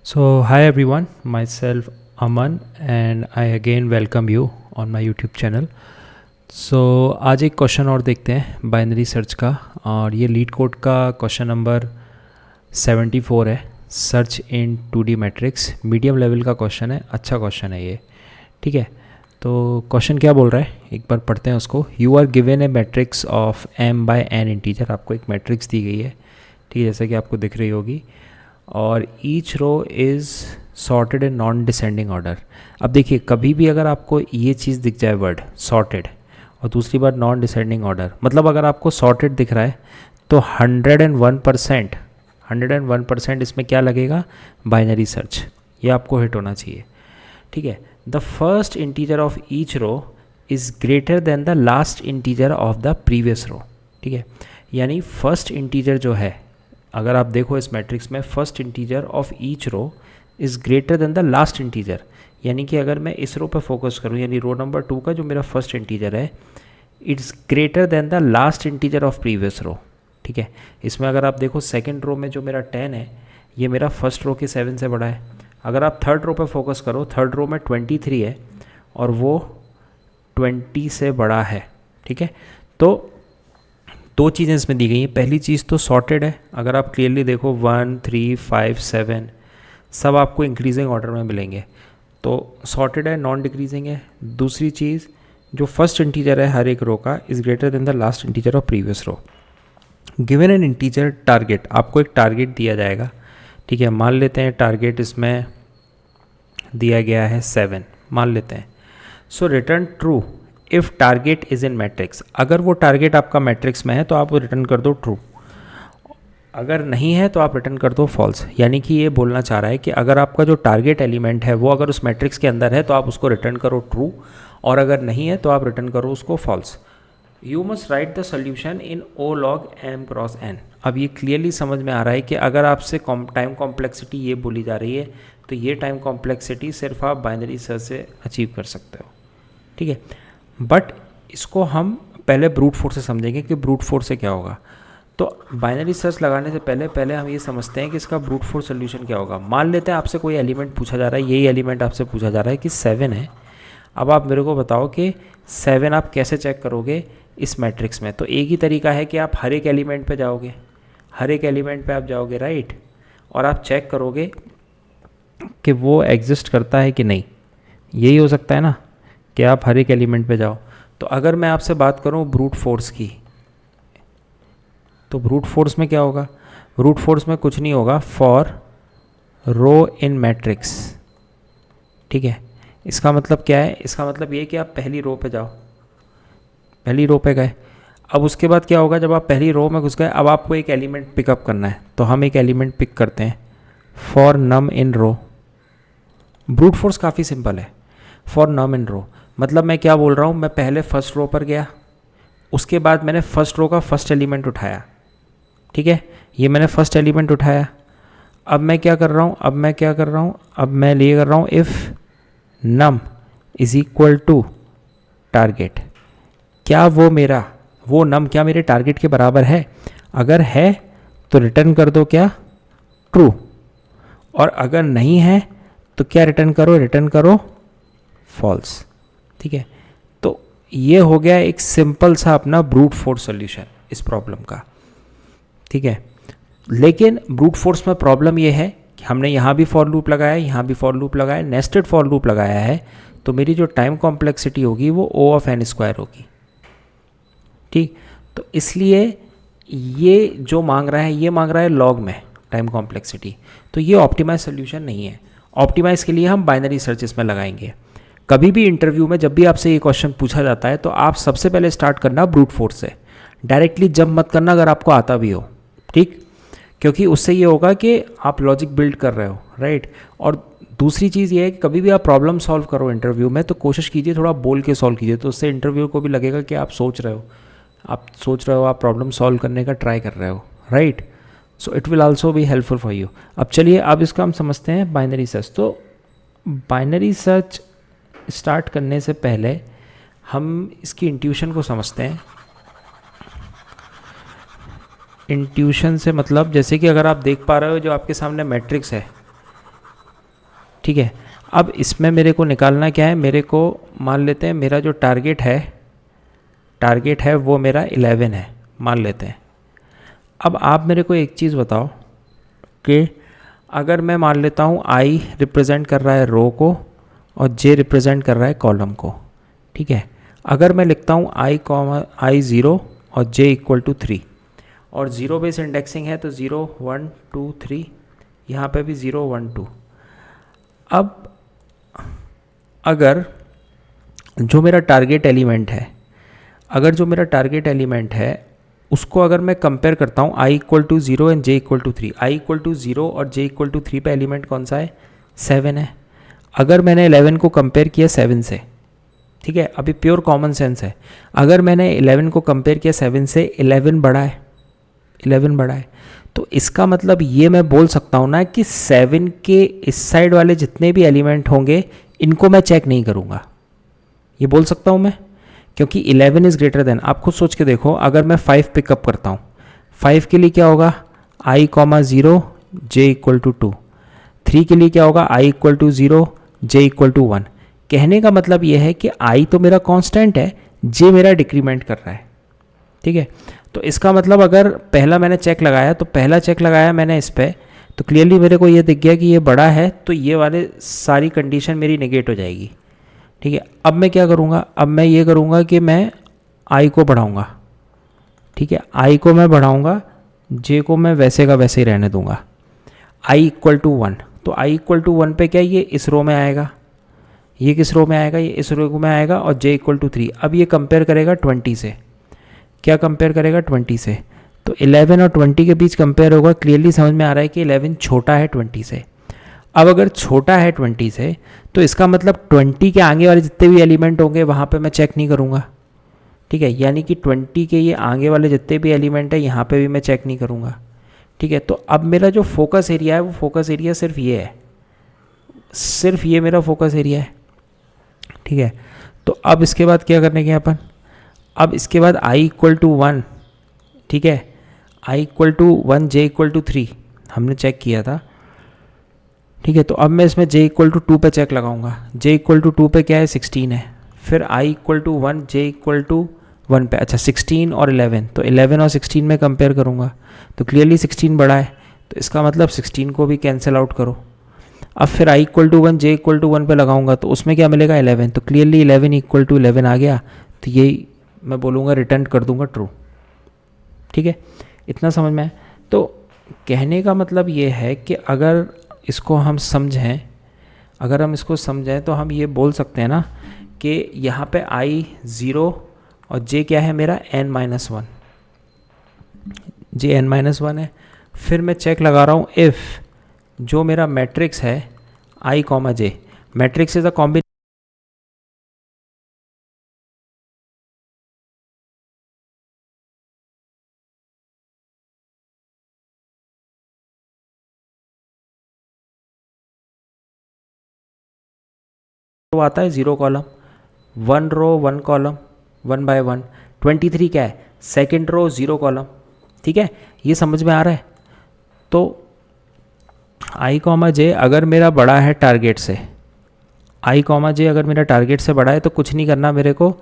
So, hi everyone, myself Aman and I again welcome you on my YouTube channel. So, आज एक question और देखते हैं binary search का, और ये लीड कोड का क्वेश्चन नंबर 74 है। Search in 2D matrix, medium level का क्वेश्चन है, अच्छा क्वेश्चन है ये। ठीक है, तो क्वेश्चन क्या बोल रहा है एक बार पढ़ते हैं उसको। You are given a matrix of m by n integer, आपको एक मैट्रिक्स दी गई है, ठीक है, जैसा कि आपको दिख रही होगी, और each row is sorted in non descending order. अब देखिए, कभी भी अगर आपको ये चीज़ दिख जाए वर्ड सॉर्टेड, और दूसरी बार नॉन डिसेंडिंग ऑर्डर, मतलब अगर आपको सॉर्टेड दिख रहा है तो 101% इसमें क्या लगेगा, बाइनरी सर्च। ये आपको हिट होना चाहिए। ठीक है, the first integer of each row is greater than the last integer of the previous row. ठीक है, यानी फर्स्ट इंटीजर जो है, अगर आप देखो इस मैट्रिक्स में, first integer of each row is greater than the last integer. यानी कि अगर मैं इस रो पर फोकस करूं, यानी रो नंबर 2 का जो मेरा फर्स्ट इंटीजर है, it's greater than the last integer of previous row. ठीक है, इसमें अगर आप देखो सेकंड रो में जो मेरा 10 है, ये मेरा फर्स्ट रो के 7 से बड़ा है। अगर आप थर्ड रो पर फोकस करो, थर्ड रो में 23 है और वो 20 से बड़ा है। ठीक है, तो दो चीज़ें इसमें दी गई हैं। पहली चीज़ तो सॉर्टेड है, अगर आप क्लियरली देखो 1, 3, 5, 7 सब आपको इंक्रीजिंग ऑर्डर में मिलेंगे, तो सॉर्टेड है, नॉन डिक्रीजिंग है। दूसरी चीज़, जो फर्स्ट इंटीजर है हर एक रो का is greater than the last integer of previous row. Given an integer target, आपको एक टारगेट दिया जाएगा। ठीक है, मान लेते हैं टारगेट इसमें दिया गया है 7, मान लेते हैं। So return true if target is in matrix. अगर वो टारगेट आपका मैट्रिक्स में है तो आप रिटर्न कर दो ट्रू, अगर नहीं है तो आप रिटर्न कर दो फॉल्स। यानी कि ये बोलना चाह रहा है कि अगर आपका जो टारगेट एलिमेंट है वो अगर उस मैट्रिक्स के अंदर है तो आप उसको रिटर्न करो ट्रू, और अगर नहीं है तो आप रिटर्न करो उसको false. You must write the solution in O log m cross n। अब ये क्लियरली समझ में आ रहा है कि अगर आपसे टाइम कॉम्प्लेक्सिटी ये बोली जा रही है तो ये टाइम कॉम्प्लेक्सिटी सिर्फ आप बाइनरी सर्च से अचीव कर सकते हो। ठीक है, बट इसको हम पहले ब्रूट फोर्स से समझेंगे कि ब्रूट फोर्स से क्या होगा। तो बाइनरी सर्च लगाने से पहले हम ये समझते हैं कि इसका ब्रूट फोर्स सोल्यूशन क्या होगा। मान लेते हैं आपसे कोई एलिमेंट पूछा जा रहा है, यही एलिमेंट आपसे पूछा जा रहा है कि 7 है। अब आप मेरे को बताओ कि 7 आप कैसे चेक करोगे इस मैट्रिक्स में। तो एक ही तरीका है कि आप हर एक एलिमेंट पे जाओगे, हर एक एलिमेंट पे आप जाओगे, राइट, और आप चेक करोगे कि वो एग्जिस्ट करता है कि नहीं। यही हो सकता है ना कि आप हर एक एलिमेंट पे जाओ। तो अगर मैं आपसे बात करूं ब्रूट फोर्स की, तो ब्रूट फोर्स में क्या होगा, ब्रूट फोर्स में कुछ नहीं होगा, फॉर रो इन मैट्रिक्स। ठीक है, इसका मतलब क्या है, इसका मतलब ये कि आप पहली रो पे जाओ, पहली रो पे गए। अब उसके बाद क्या होगा, जब आप पहली रो में घुस गए, अब आपको एक एलिमेंट पिकअप करना है, तो हम एक एलिमेंट पिक करते हैं for num in row. Brute force काफ़ी सिंपल है, फॉर नम इन रो मतलब मैं क्या बोल रहा हूँ, मैं पहले फर्स्ट रो पर गया, उसके बाद मैंने फर्स्ट रो का फर्स्ट एलिमेंट उठाया। ठीक है, ये मैंने फर्स्ट एलिमेंट उठाया। अब मैं क्या कर रहा हूँ, अब मैं ये कर रहा हूँ if num is equal to target, क्या वो नम क्या मेरे टारगेट के बराबर है। अगर है तो रिटर्न कर दो क्या, ट्रू, और अगर नहीं है तो क्या रिटर्न करो फॉल्स। ठीक है, तो ये हो गया एक सिंपल सा अपना ब्रूट फोर्स सॉल्यूशन इस प्रॉब्लम का। ठीक है, लेकिन ब्रूट फोर्स में प्रॉब्लम ये है कि हमने यहाँ भी फॉर लूप लगाया, यहाँ भी फॉर लूप लगाया, नेस्टेड फॉर लूप लगाया है, तो मेरी जो टाइम कॉम्प्लेक्सिटी होगी वो O ऑफ n स्क्वायर होगी। ठीक, तो इसलिए ये जो मांग रहा है, ये मांग रहा है लॉग में टाइम कॉम्प्लेक्सिटी, तो ये ऑप्टिमाइज सोल्यूशन नहीं है। ऑप्टिमाइज के लिए हम बाइनरी सर्च इसमें लगाएंगे। कभी भी इंटरव्यू में जब भी आपसे ये क्वेश्चन पूछा जाता है तो आप सबसे पहले स्टार्ट करना ब्रूट फोर्स से, डायरेक्टली जंप मत करना अगर आपको आता भी हो। ठीक, क्योंकि उससे ये होगा कि आप लॉजिक बिल्ड कर रहे हो, राइट। और दूसरी चीज़ ये है कि कभी भी आप प्रॉब्लम सॉल्व करो इंटरव्यू में तो कोशिश कीजिए थोड़ा बोल के सॉल्व कीजिए, तो उससे इंटरव्यू को भी लगेगा कि आप सोच रहे हो, आप प्रॉब्लम सॉल्व करने का ट्राई कर रहे हो, right. So it will also be helpful for you. अब चलिए, अब इसका हम समझते हैं बाइनरी सर्च। तो बाइनरी सर्च स्टार्ट करने से पहले हम इसकी इंट्यूशन को समझते हैं। इंट्यूशन से मतलब, जैसे कि अगर आप देख पा रहे हो जो आपके सामने मैट्रिक्स है, ठीक है। अब इसमें मेरे को निकालना क्या है, मेरे को मान लेते हैं मेरा जो टारगेट है वो मेरा 11 है, मान लेते हैं। अब आप मेरे को एक चीज़ बताओ कि अगर मैं मान लेता हूँ i रिप्रेजेंट कर रहा है रो को और j रिप्रेजेंट कर रहा है कॉलम को, ठीक है। अगर मैं लिखता हूँ i 0 और j इक्वल टू 3 और 0 बेस इंडेक्सिंग है तो 0 1 2 3, यहाँ पे भी 0 1 2। अब अगर जो मेरा टारगेट एलिमेंट है उसको अगर मैं कंपेयर करता हूँ i equal to 0 and j equal to 3, i equal to 0 और j इक्वल टू 3 पे एलिमेंट कौन सा है, 7 है। अगर मैंने 11 को कंपेयर किया 7 से, ठीक है, अभी प्योर कॉमन सेंस है, अगर मैंने 11 को कंपेयर किया 7 से, 11 बड़ा है, तो इसका मतलब ये मैं बोल सकता हूँ ना कि 7 के इस साइड वाले जितने भी एलिमेंट होंगे इनको मैं चेक नहीं करूँगा, ये बोल सकता हूँ मैं, क्योंकि 11 इज़ ग्रेटर देन। आप खुद सोच के देखो, अगर मैं 5 पिकअप करता हूँ, 5 के लिए क्या होगा, i 0 j इक्वल टू 2, 3 के लिए क्या होगा, i equal to 0 j equal to 1। कहने का मतलब ये है कि i तो मेरा कांस्टेंट है, j मेरा डिक्रीमेंट कर रहा है, ठीक है। तो इसका मतलब अगर पहला मैंने चेक लगाया मैंने इस पर, तो क्लियरली मेरे को ये दिख गया कि ये बड़ा है, तो ये वाले सारी कंडीशन मेरी नेगेट हो जाएगी, ठीक है। अब मैं क्या करूँगा, अब मैं ये करूँगा कि मैं i को बढ़ाऊँगा, ठीक है, i को मैं बढ़ाऊँगा, j को मैं वैसे का वैसे ही रहने दूँगा। i इक्वल टू 1, तो i इक्वल टू 1 पे क्या ये इस रो में आएगा, ये किस रो में आएगा, ये इस रो में आएगा, और j इक्वल टू 3। अब ये कंपेयर करेगा 20 से, क्या कंपेयर करेगा 20 से, तो 11 और 20 के बीच कंपेयर होगा। क्लियरली समझ में आ रहा है कि 11 छोटा है 20 से। अब अगर छोटा है 20 से तो इसका मतलब 20 के आगे वाले जितने भी एलिमेंट होंगे वहाँ पे मैं चेक नहीं करूँगा, ठीक है, यानी कि 20 के ये आगे वाले जितने भी एलिमेंट है यहाँ पे भी मैं चेक नहीं करूँगा, ठीक है। तो अब मेरा जो फोकस एरिया है वो फोकस एरिया सिर्फ ये है, सिर्फ ये मेरा फोकस एरिया है, ठीक है। तो अब इसके बाद क्या करने के अपन, अब इसके बाद i इक्वल टू 1, ठीक है, i equal to 1 j equal to 3 हमने चेक किया था, ठीक है। तो अब मैं इसमें j इक्वल टू 2 पे चेक लगाऊंगा, j इक्वल टू 2 पे क्या है 16 है, फिर i equal to 1 j equal to 1 पे, अच्छा 16 और 11, तो 11 और 16 में कंपेयर करूंगा तो क्लियरली 16 बड़ा है, तो इसका मतलब 16 को भी कैंसिल आउट करो। अब फिर i equal to 1 j equal to 1 पे लगाऊंगा तो उसमें क्या मिलेगा 11, तो क्लियरली 11 इक्वल टू 11 आ गया, तो यही मैं बोलूँगा रिटर्न कर दूंगा ट्रू, ठीक है। इतना समझ में आया। तो कहने का मतलब ये है कि अगर इसको हम समझें, तो हम ये बोल सकते हैं ना कि यहाँ पे i 0 और j क्या है मेरा n-1, j n-1 है। फिर मैं चेक लगा रहा हूँ इफ़ जो मेरा मैट्रिक्स है i, j, matrix is a combination आता है 0 कॉलम, 1 रो 1 कॉलम, 1 बाय 1, 23 क्या है सेकेंड रो 0 कॉलम, ठीक है, ये समझ में आ रहा है। तो i, j अगर मेरा बड़ा है टारगेट से, i, j अगर मेरा टारगेट से बड़ा है तो कुछ नहीं करना, मेरे को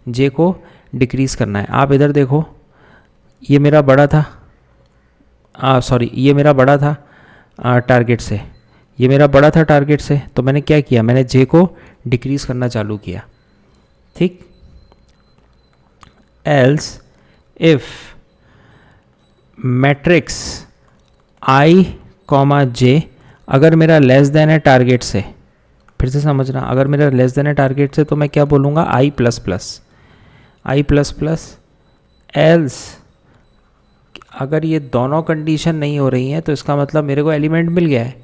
j को डिक्रीज़ करना है। आप इधर देखो, ये मेरा बड़ा था, ये मेरा बड़ा था टारगेट से, ये मेरा बड़ा था टारगेट से, तो मैंने क्या किया, मैंने j को डिक्रीज़ करना चालू किया, ठीक। Else if matrix i, j अगर मेरा लेस देन है टारगेट से, फिर से समझना, अगर मेरा लेस देन है टारगेट से तो मैं क्या बोलूँगा i प्लस प्लस। एल्स अगर ये दोनों कंडीशन नहीं हो रही हैं तो इसका मतलब मेरे को एलिमेंट मिल गया है,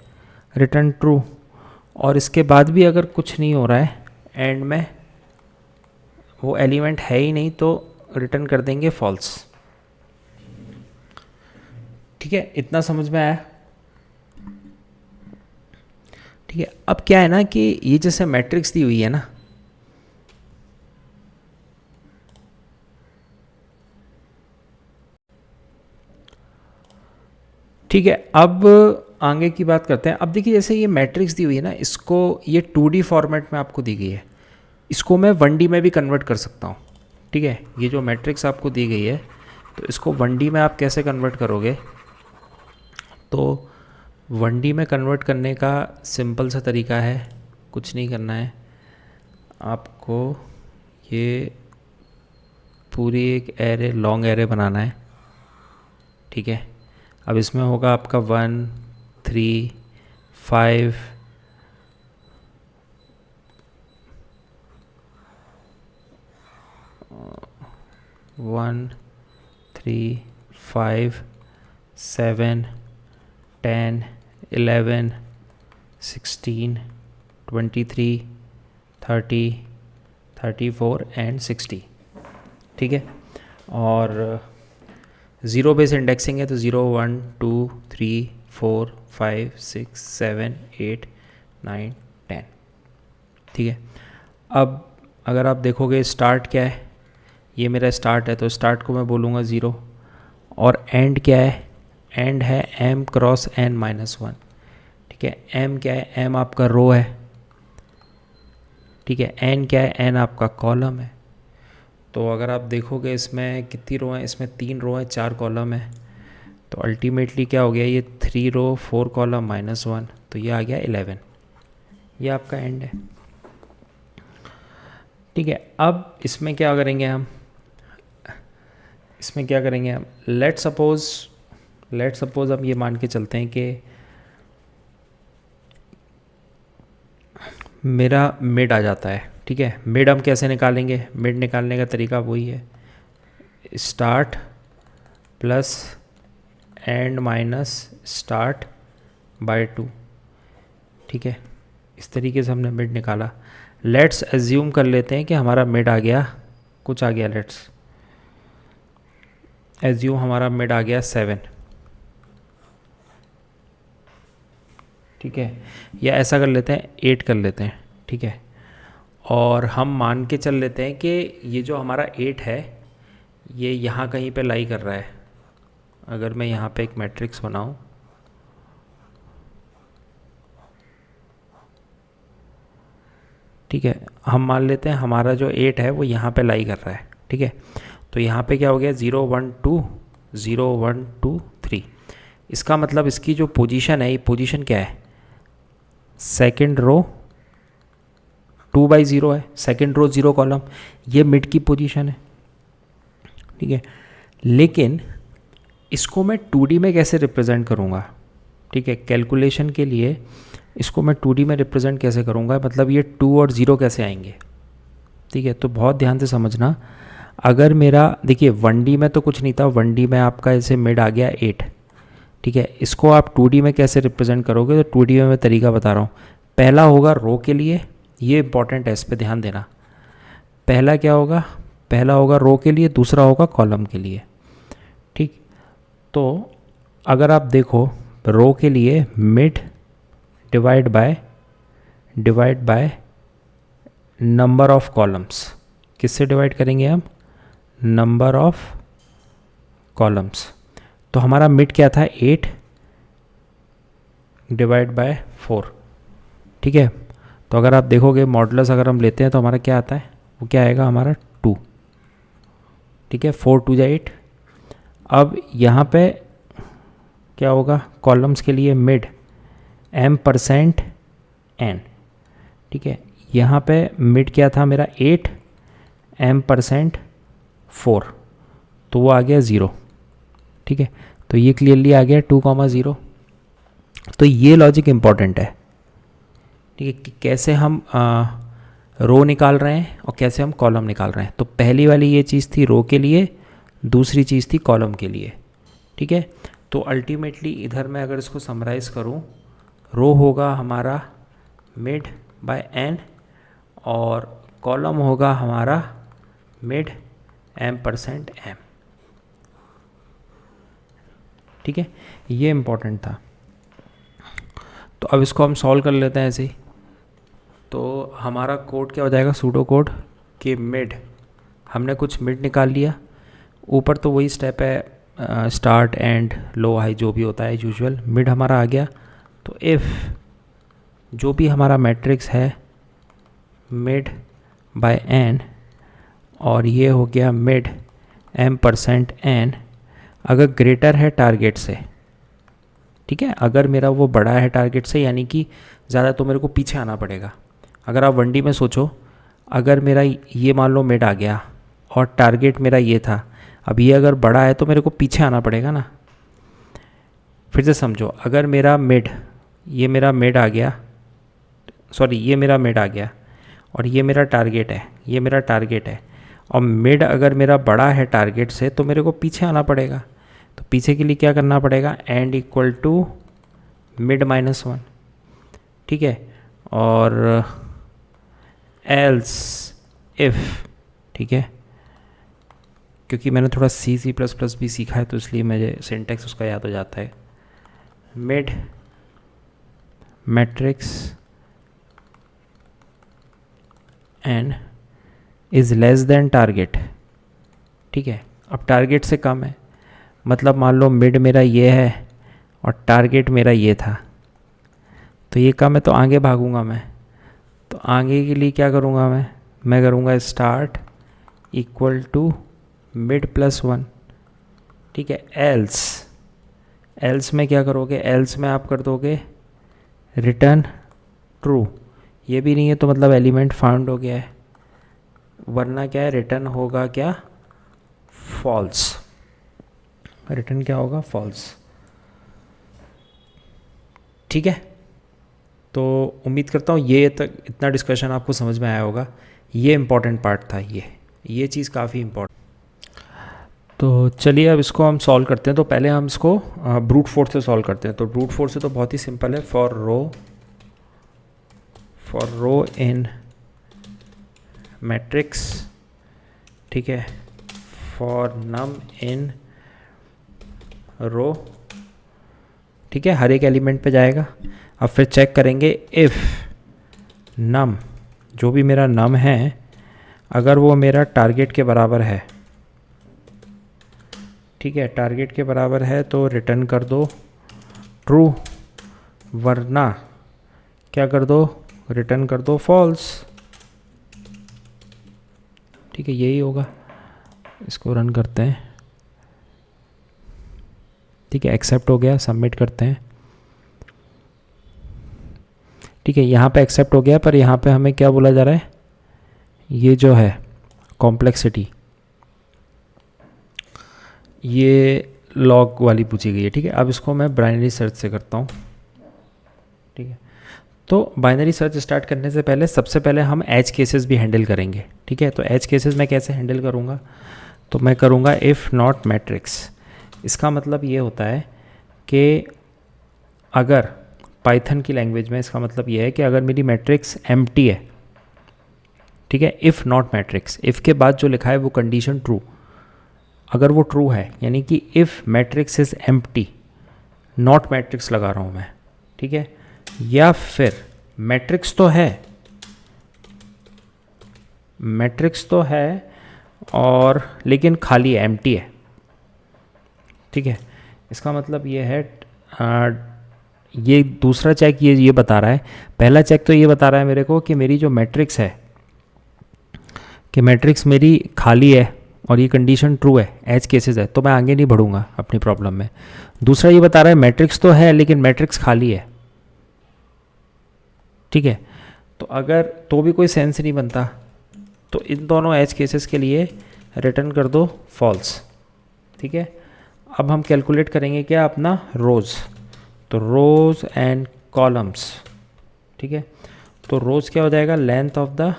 रिटर्न ट्रू। और इसके बाद भी अगर कुछ नहीं हो रहा है, एंड में वो एलिमेंट है ही नहीं, तो रिटर्न कर देंगे फॉल्स, ठीक है। इतना समझ में आया, ठीक है। अब क्या है ना कि ये जैसे मैट्रिक्स दी हुई है ना, ठीक है, अब आगे की बात करते हैं। अब देखिए जैसे ये मैट्रिक्स दी हुई है ना, इसको ये 2D फॉर्मेट में आपको दी गई है, इसको मैं 1D में भी कन्वर्ट कर सकता हूँ। ठीक है, ये जो मैट्रिक्स आपको दी गई है तो इसको 1D में आप कैसे कन्वर्ट करोगे? तो 1D में कन्वर्ट करने का सिंपल सा तरीका है, कुछ नहीं करना है आपको, ये पूरी एक एरे, लॉन्ग एरे बनाना है। ठीक है, अब इसमें होगा आपका 1 3 5 1 3 5 7 10 11 16 23 30 34 एंड 60। ठीक है, और ज़ीरो बेस इंडेक्सिंग है तो 0 1 2 3 4 5 6 7 8 9 10। ठीक है, अब अगर आप देखोगे स्टार्ट क्या है, ये मेरा स्टार्ट है तो स्टार्ट को मैं बोलूँगा 0, और एंड क्या है? एंड है m क्रॉस n -1। ठीक है, m क्या है? m आपका रो है। ठीक है, n क्या है? n आपका कॉलम है। तो अगर आप देखोगे इसमें कितनी रो हैं, इसमें 3 रो हैं 4 कॉलम है, तो अल्टीमेटली क्या हो गया, ये 3 रो 4 कॉलम -1, तो ये आ गया 11। ये आपका एंड है। ठीक है, अब इसमें क्या करेंगे हम, इसमें क्या करेंगे हम, लेट सपोज हम ये मान के चलते हैं कि मेरा मिड आ जाता है। ठीक है, मिड हम कैसे निकालेंगे? मिड निकालने का तरीका वही है, start plus and minus start by 2। ठीक है, इस तरीके से हमने मिड निकाला। लेट्स एज्यूम कर लेते हैं कि हमारा मिड आ गया, कुछ आ गया, लेट्स एज्यूम हमारा मिड आ गया 7। ठीक है, या ऐसा कर लेते हैं 8 कर लेते हैं। ठीक है, और हम मान के चल लेते हैं कि ये जो हमारा 8 है ये यहाँ कहीं पे लाई कर रहा है। अगर मैं यहाँ पे एक मैट्रिक्स बनाऊँ, ठीक है, हम मान लेते हैं हमारा जो 8 है वो यहाँ पे लाई कर रहा है। ठीक है, तो यहाँ पे क्या हो गया, 0 1 2 0 1 2 3। इसका मतलब इसकी जो पोजीशन है, ये पोजीशन क्या है, सेकंड रो 2/0 है, सेकंड रो 0 कॉलम, ये मिड की पोजीशन है। ठीक है, लेकिन इसको मैं 2D में कैसे रिप्रेजेंट करूँगा? ठीक है, कैलकुलेशन के लिए इसको मैं 2D में रिप्रेजेंट कैसे करूँगा, मतलब ये 2 और 0 कैसे आएंगे? ठीक है, तो बहुत ध्यान से समझना। अगर मेरा देखिए 1D में तो कुछ नहीं था, 1D में आपका ऐसे मिड आ गया 8। ठीक है, इसको आप 2D में कैसे रिप्रेजेंट करोगे? तो 2D में मैं तरीका बता रहा हूँ। पहला होगा रो के लिए, ये इंपॉर्टेंट है, इस पे ध्यान देना। पहला क्या होगा? पहला होगा रो के लिए, दूसरा होगा कॉलम के लिए। ठीक, तो अगर आप देखो रो के लिए mid divide by number of columns, किससे डिवाइड करेंगे हम? Number of columns. तो हमारा मिड क्या था, 8 डिवाइड बाय 4। ठीक है, तो अगर आप देखोगे मॉडुलस अगर हम लेते हैं तो हमारा क्या आता है, वो क्या आएगा हमारा 2। ठीक है, 4 2 8। अब यहाँ पे क्या होगा, कॉलम्स के लिए मिड m%n। ठीक है, यहाँ पे मिड क्या था मेरा 8 m%4, तो वो आ गया 0। ठीक है, तो ये क्लियरली आ गया 2,0। तो ये लॉजिक इम्पॉर्टेंट है। ठीक है, कि कैसे हम रो निकाल रहे हैं और कैसे हम कॉलम निकाल रहे हैं। तो पहली वाली ये चीज़ थी रो के लिए, दूसरी चीज़ थी कॉलम के लिए। ठीक है, तो अल्टीमेटली इधर मैं अगर इसको समराइज़ करूं, रो होगा हमारा मिड बाय n और कॉलम होगा हमारा मिड m%m। ठीक है, ये इम्पोर्टेंट था। तो अब इसको हम सॉल्व कर लेते हैं ऐसे ही। तो हमारा कोड क्या हो जाएगा, सूडो कोड कि मिड, हमने कुछ मिड निकाल लिया, ऊपर तो वही स्टेप है, स्टार्ट एंड लो हाई जो भी होता है यूजुअल। मिड हमारा आ गया, तो इफ़ जो भी हमारा मैट्रिक्स है मिड बाय n और ये हो गया मिड m%n अगर ग्रेटर है टारगेट से, ठीक है, अगर मेरा वो बड़ा है टारगेट से यानी कि ज़्यादा, तो मेरे को पीछे आना पड़ेगा। अगर आप 1D में सोचो, अगर मेरा ये मान लो मिड आ गया और टारगेट मेरा ये था, अब ये अगर बड़ा है तो मेरे को पीछे आना पड़ेगा ना। फिर से समझो, अगर मेरा मिड, ये मेरा मिड आ गया, सॉरी ये मेरा मिड आ गया और ये मेरा टारगेट है, ये मेरा टारगेट है, और मिड अगर मेरा बड़ा है टारगेट से तो मेरे को पीछे आना पड़ेगा। तो पीछे के लिए क्या करना पड़ेगा, एंड इक्वल टू मिड -1, ठीक है, और एल्स इफ़, ठीक है, क्योंकि मैंने थोड़ा C++ भी सीखा है तो इसलिए मुझे सिंटैक्स उसका याद हो जाता है। Mid matrix n is less than target, ठीक है। अब टारगेट से कम है, मतलब मान लो मिड मेरा ये है और टारगेट मेरा ये था, तो ये कम है तो आगे भागूंगा मैं। तो आगे के लिए क्या करूँगा मैं करूँगा स्टार्ट इक्वल टू मिड +1, ठीक है। एल्स में क्या करोगे, एल्स में आप कर दोगे रिटर्न ट्रू। ये भी नहीं है तो मतलब एलिमेंट फाउंड हो गया है, वरना क्या है, रिटर्न होगा क्या, फॉल्स। रिटर्न क्या होगा, फॉल्स, ठीक है। तो उम्मीद करता हूँ ये तक इतना डिस्कशन आपको समझ में आया होगा। ये इम्पॉर्टेंट पार्ट था, ये चीज़ काफ़ी इम्पॉर्टेंट। तो चलिए अब इसको हम सॉल्व करते हैं। तो पहले हम इसको ब्रूट फोर्स से सॉल्व करते हैं। तो ब्रूट फोर्स से तो बहुत ही सिंपल है, फॉर रो इन मैट्रिक्स, ठीक है, फॉर नम इन रो, ठीक है, हर एक एलिमेंट पे जाएगा। अब फिर चेक करेंगे इफ़ नम, जो भी मेरा नम है अगर वो मेरा टारगेट के बराबर है, ठीक है, टारगेट के बराबर है तो रिटर्न कर दो ट्रू, वरना क्या कर दो, रिटर्न कर दो फॉल्स, ठीक है, यही होगा। इसको रन करते हैं, ठीक है, एक्सेप्ट हो गया, सबमिट करते हैं, ठीक है, यहाँ पे एक्सेप्ट हो गया, पर यहाँ पे हमें क्या बोला जा रहा है, ये जो है कॉम्प्लेक्सिटी, ये लॉग वाली पूछी गई है, ठीक है। अब इसको मैं बाइनरी सर्च से करता हूँ, ठीक है। तो बाइनरी सर्च स्टार्ट करने से पहले सबसे पहले हम एज केसेस भी हैंडल करेंगे, ठीक है। तो एज केसेस मैं कैसे हैंडल करूँगा, तो मैं करूँगा इफ़ नॉट मैट्रिक्स। इसका मतलब ये होता है कि अगर पाइथन की लैंग्वेज में इसका मतलब ये है कि अगर मेरी मैट्रिक्स एम्प्टी है, ठीक है, इफ़ नॉट मैट्रिक्स, इफ़ के बाद जो लिखा है वो कंडीशन ट्रू, अगर वो ट्रू है यानी कि if matrix is empty, not matrix लगा रहा हूँ मैं, ठीक है, या फिर मैट्रिक्स तो है और लेकिन खाली है, एम्प्टी है, ठीक है। इसका मतलब ये है ये दूसरा चेक ये बता रहा है, पहला चेक तो ये बता रहा है मेरे को कि मेरी जो मैट्रिक्स है, कि मैट्रिक्स मेरी खाली है और ये कंडीशन ट्रू है, एज केसेस है, तो मैं आगे नहीं बढ़ूंगा अपनी प्रॉब्लम में। दूसरा ये बता रहा है मैट्रिक्स तो है लेकिन मैट्रिक्स खाली है, ठीक है। तो अगर तो भी कोई सेंस नहीं बनता, तो इन दोनों एज केसेस के लिए रिटर्न कर दो फॉल्स, ठीक है। अब हम कैलकुलेट करेंगे क्या, अपना रोज़, तो रोज़ एंड कॉलम्स, ठीक है। तो रोज़ क्या हो जाएगा, लेंथ ऑफ द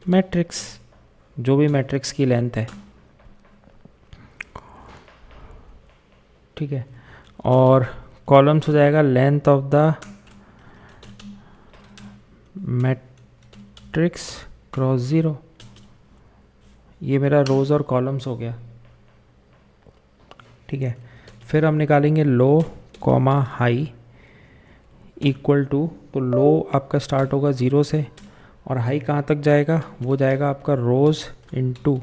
मैट्रिक्स, जो भी मैट्रिक्स की लेंथ है, ठीक है, और कॉलम्स हो जाएगा length of the matrix cross zero. ये मेरा रोज़ और कॉलम्स हो गया, ठीक है। फिर हम निकालेंगे लो कॉमा हाई इक्वल टू, तो लो आपका स्टार्ट होगा 0 से और हाई कहाँ तक जाएगा, वो जाएगा आपका रोज़ इनटू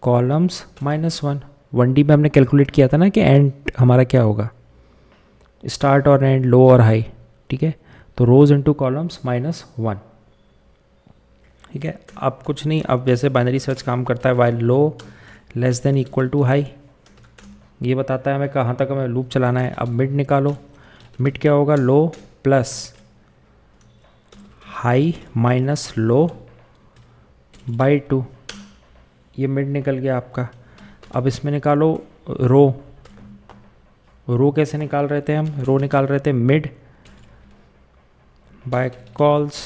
कॉलम्स -1। 1D में हमने कैलकुलेट किया था ना कि एंड हमारा क्या होगा, स्टार्ट और एंड, लो और हाई, ठीक है। तो रोज इनटू कॉलम्स -1, ठीक है। अब कुछ नहीं, अब जैसे बाइनरी सर्च काम करता है, while low less than equal to high, ये बताता है हमें कहाँ तक हमें लूप चलाना है। अब मिड निकालो, मिड क्या होगा, low plus high minus low by 2, ये मिड निकल गया आपका। अब इसमें निकालो रो, रो कैसे निकाल रहे थे हम, रो निकाल रहे थे मिड बाय कॉल्स,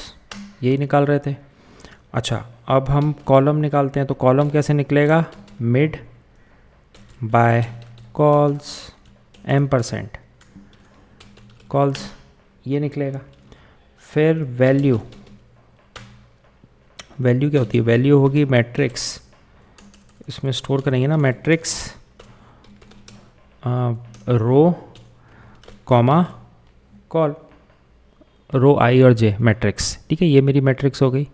यही निकाल रहे थे। अच्छा, अब हम कॉलम निकालते हैं, तो कॉलम कैसे निकलेगा, mid by cols m% cols, ये निकलेगा। फिर वैल्यू, वैल्यू क्या होती है, वैल्यू होगी मैट्रिक्स, इसमें स्टोर करेंगे ना मैट्रिक्स रो कॉमा कॉल, रो आई और जे मैट्रिक्स, ठीक है। ये मेरी मैट्रिक्स हो गई,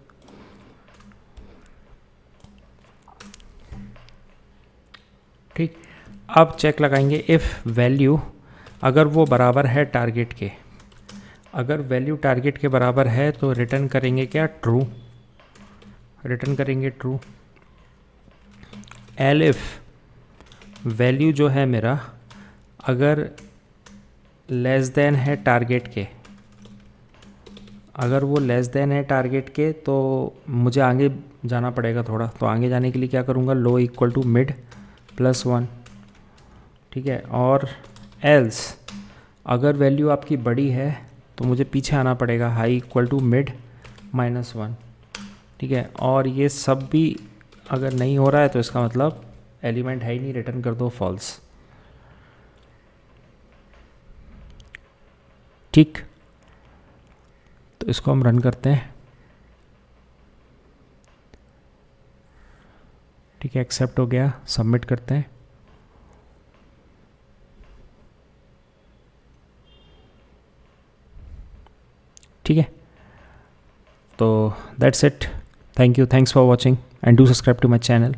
ठीक। अब चेक लगाएंगे इफ़ वैल्यू अगर वो बराबर है टारगेट के, अगर वैल्यू टारगेट के बराबर है तो रिटर्न करेंगे क्या, ट्रू, रिटर्न करेंगे ट्रू। एलिफ वैल्यू जो है मेरा अगर लेस देन है टारगेट के, अगर वो लेस देन है टारगेट के तो मुझे आगे जाना पड़ेगा थोड़ा, तो आगे जाने के लिए क्या करूँगा, लो इक्वल टू मिड +1, ठीक है। और एल्स अगर वैल्यू आपकी बड़ी है तो मुझे पीछे आना पड़ेगा, हाई इक्वल टू मिड -1, ठीक है। और ये सब भी अगर नहीं हो रहा है तो इसका मतलब एलिमेंट है ही नहीं, रिटर्न कर दो फॉल्स, ठीक। तो इसको हम रन करते हैं, ठीक है, एक्सेप्ट हो गया, सबमिट करते हैं। ठीक है, तो that's it, thank you, thanks for watching and do subscribe to my channel.